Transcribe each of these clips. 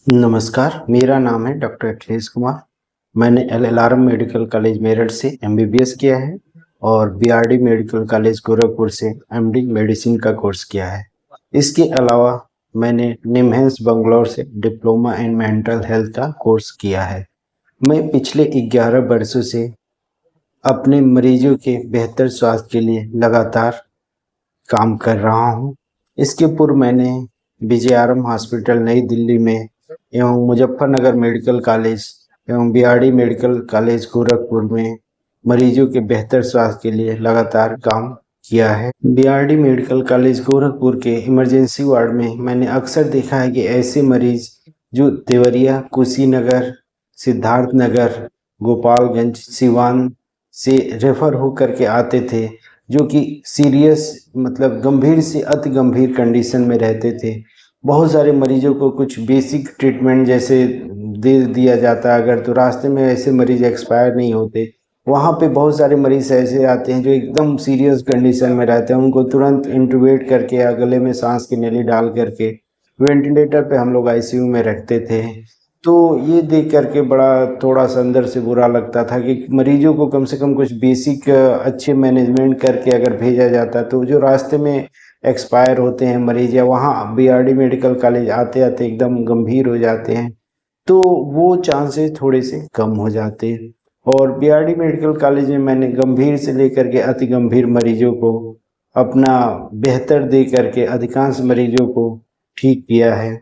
नमस्कार, मेरा नाम है डॉक्टर अखिलेश कुमार। मैंने एलएलआरएम मेडिकल कॉलेज मेरठ से एमबीबीएस किया है और बीआरडी मेडिकल कॉलेज गोरखपुर से एमडी मेडिसिन का कोर्स किया है। इसके अलावा मैंने निमहेंस बंगलौर से डिप्लोमा इन मेंटल हेल्थ का कोर्स किया है। मैं पिछले 11 वर्षों से अपने मरीजों के बेहतर स्वास्थ्य के लिए लगातार काम कर रहा हूँ। इसके पूर्व मैंने बीजेआरएम हॉस्पिटल नई दिल्ली में एवं मुजफ्फरनगर मेडिकल कॉलेज एवं बीआरडी मेडिकल कॉलेज गोरखपुर में मरीजों के बेहतर स्वास्थ्य के लिए लगातार काम किया है। बीआरडी मेडिकल कॉलेज गोरखपुर के इमरजेंसी वार्ड में मैंने अक्सर देखा है कि ऐसे मरीज जो देवरिया, कुशीनगर, सिद्धार्थनगर, गोपालगंज, सिवान से रेफर होकर के आते थे, जो कि सीरियस मतलब गंभीर से अति गंभीर कंडीशन में रहते थे। बहुत सारे मरीजों को कुछ बेसिक ट्रीटमेंट जैसे दे दिया जाता अगर तो रास्ते में ऐसे मरीज एक्सपायर नहीं होते। वहाँ पे बहुत सारे मरीज ऐसे आते हैं जो एकदम सीरियस कंडीशन में रहते हैं, उनको तुरंत इंटूबेट करके या गले में सांस की नली डाल करके वेंटिलेटर पे हम लोग आईसीयू में रखते थे। तो ये देख करके बड़ा थोड़ा सा अंदर से बुरा लगता था कि मरीजों को कम से कम कुछ बेसिक अच्छे मैनेजमेंट करके अगर भेजा जाता तो जो रास्ते में एक्सपायर होते हैं मरीज या वहाँ बीआरडी मेडिकल कॉलेज आते आते एकदम गंभीर हो जाते हैं, तो वो चांसेस थोड़े से कम हो जाते। और बीआरडी मेडिकल कॉलेज में मैंने गंभीर से लेकर के अति गंभीर मरीजों को अपना बेहतर दे करके अधिकांश मरीजों को ठीक किया है।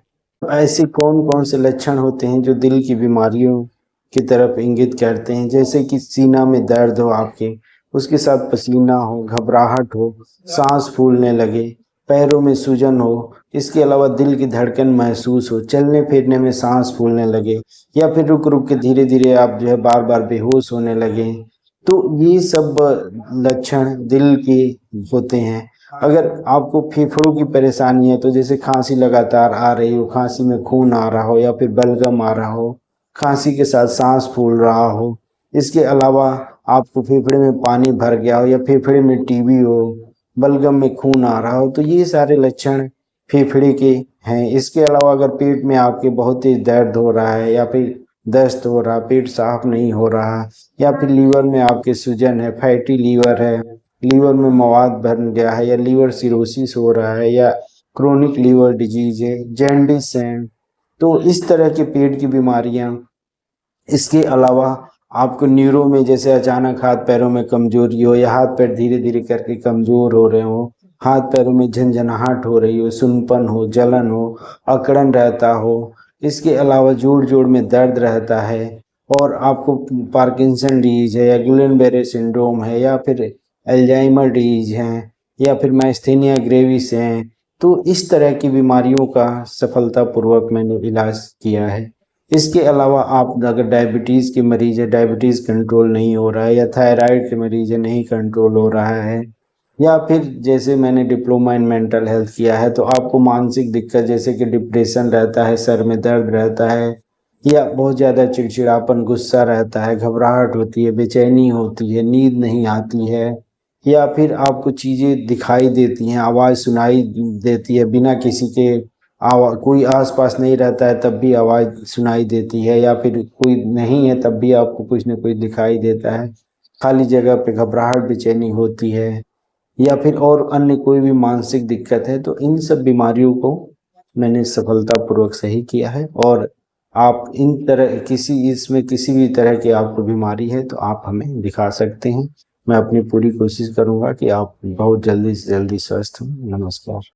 ऐसे कौन कौन से लक्षण होते हैं जो दिल की बीमारियों की तरफ इंगित करते हैं, जैसे कि सीना में दर्द हो आपके, उसके साथ पसीना हो, घबराहट हो, सांस फूलने लगे, पैरों में सूजन हो, इसके अलावा दिल की धड़कन महसूस हो, चलने फिरने में सांस फूलने लगे, या फिर रुक रुक के धीरे धीरे आप जो है बार बार बेहोश होने लगे। तो ये सब लक्षण दिल के होते हैं। अगर आपको फेफड़ों की परेशानी है तो जैसे खांसी लगातार आ रही हो, खांसी में खून आ रहा हो या फिर बलगम आ रहा हो, खांसी के साथ सांस फूल रहा हो, इसके अलावा आपको फेफड़े में पानी भर गया हो या फेफड़े में टीबी हो, बलगम में खून आ रहा हो, तो ये सारे लक्षण फेफड़े के हैं। इसके अलावा अगर पेट में आपके बहुत तेज दर्द हो रहा है या फिर दस्त हो रहा, पेट साफ नहीं हो रहा, या फिर लीवर में आपके सूजन है, फैटी लीवर है, लीवर में मवाद बन गया है, या लीवर सिरोसिस हो रहा है, या क्रोनिक लीवर डिजीज है, जैंडिस है, तो इस तरह के पेट की बीमारियां। इसके अलावा आपको न्यूरो में जैसे अचानक हाथ पैरों में कमजोरी हो या हाथ पैर धीरे धीरे करके कमजोर हो रहे हो, हाथ पैरों में झंझनाहट हो रही हो, सुनपन हो, जलन हो, अकड़न रहता हो, इसके अलावा जोड़ जोड़ में दर्द रहता है, और आपको पार्किंसन डिजीज है या गुलेनबेरे सिंड्रोम है या फिर अल्जाइमर डिजीज है या फिर माइस्थेनिया ग्रेविस है, तो इस तरह की बीमारियों का सफलतापूर्वक मैंने इलाज किया है। इसके अलावा आप अगर डायबिटीज़ के मरीज है, डायबिटीज़ कंट्रोल नहीं हो रहा है, या थायराइड के मरीज है, नहीं कंट्रोल हो रहा है, या फिर जैसे मैंने डिप्लोमा इन मेंटल हेल्थ किया है तो आपको मानसिक दिक्कत जैसे कि डिप्रेशन रहता है, सर में दर्द रहता है, या बहुत ज़्यादा चिड़चिड़ापन, गुस्सा रहता है, घबराहट होती है, बेचैनी होती है, नींद नहीं आती है, या फिर आपको चीज़ें दिखाई देती हैं, आवाज़ सुनाई देती है बिना किसी के कोई आसपास नहीं रहता है तब भी आवाज़ सुनाई देती है, या फिर कोई नहीं है तब भी आपको कुछ न कुछ दिखाई देता है, खाली जगह पे घबराहट, बेचैनी होती है, या फिर और अन्य कोई भी मानसिक दिक्कत है, तो इन सब बीमारियों को मैंने सफलतापूर्वक सही किया है। और आप इन तरह इसमें किसी भी तरह की आपको बीमारी है तो आप हमें दिखा सकते हैं। मैं अपनी पूरी कोशिश करूंगा कि आप बहुत जल्दी से जल्दी स्वस्थ हों। नमस्कार।